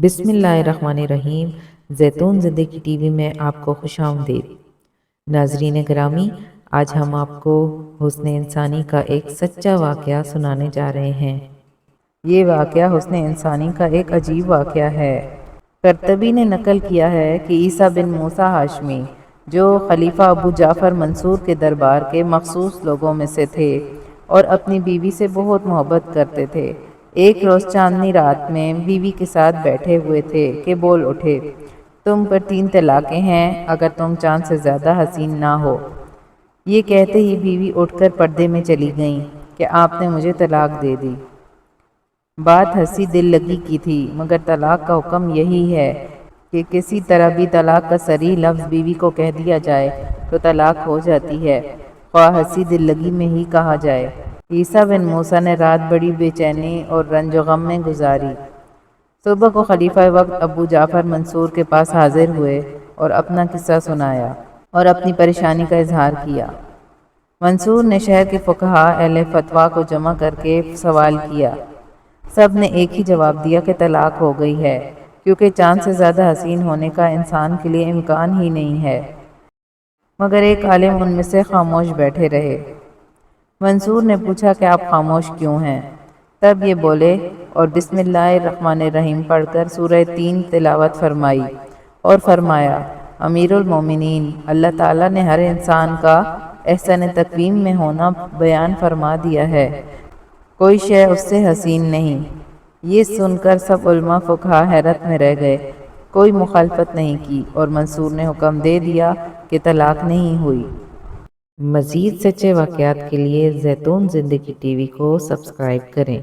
بسم اللہ الرحمن الرحیم۔ زیتون زندگی ٹی وی میں آپ کو خوش آمدید۔ ناظرین گرامی، آج ہم آپ کو حسن انسانی کا ایک سچا واقعہ سنانے جا رہے ہیں۔ یہ واقعہ حسن انسانی کا ایک عجیب واقعہ ہے۔ قرطبی نے نقل کیا ہے کہ عیسیٰ بن موسیٰ ہاشمی، جو خلیفہ ابو جعفر منصور کے دربار کے مخصوص لوگوں میں سے تھے اور اپنی بیوی سے بہت محبت کرتے تھے، ایک روز چاندنی رات میں بیوی کے ساتھ بیٹھے ہوئے تھے کہ بول اٹھے، تم پر 3 طلاقیں ہیں اگر تم چاند سے زیادہ حسین نہ ہو۔ یہ کہتے ہی بیوی اٹھ کر پردے میں چلی گئیں کہ آپ نے مجھے طلاق دے دی۔ بات ہنسی دل لگی کی تھی، مگر طلاق کا حکم یہی ہے کہ کسی طرح بھی طلاق کا صریح لفظ بیوی کو کہہ دیا جائے تو طلاق ہو جاتی ہے، خواہ ہنسی دل لگی میں ہی کہا جائے۔ عیسیٰ بن موسیٰ نے رات بڑی بے چینی اور رنج و غم میں گزاری۔ صبح کو خلیفہ وقت ابو جعفر منصور کے پاس حاضر ہوئے اور اپنا قصہ سنایا اور اپنی پریشانی کا اظہار کیا۔ منصور نے شہر کے فقہاء اہل فتویٰ کو جمع کر کے سوال کیا۔ سب نے ایک ہی جواب دیا کہ طلاق ہو گئی ہے، کیونکہ چاند سے زیادہ حسین ہونے کا انسان کے لیے امکان ہی نہیں ہے۔ مگر ایک عالم ان میں سے خاموش بیٹھے رہے۔ منصور نے پوچھا کہ آپ خاموش کیوں ہیں؟ تب یہ بولے اور بسم اللہ الرحمن الرحیم پڑھ کر سورہ 3 تلاوت فرمائی اور فرمایا، امیر المومنین، اللہ تعالیٰ نے ہر انسان کا احسن تقویم میں ہونا بیان فرما دیا ہے، کوئی شے اس سے حسین نہیں۔ یہ سن کر سب علماء فقہاء حیرت میں رہ گئے، کوئی مخالفت نہیں کی اور منصور نے حکم دے دیا کہ طلاق نہیں ہوئی۔ مزید سچے واقعات کے لیے زیتون زندگی ٹی وی کو سبسکرائب کریں۔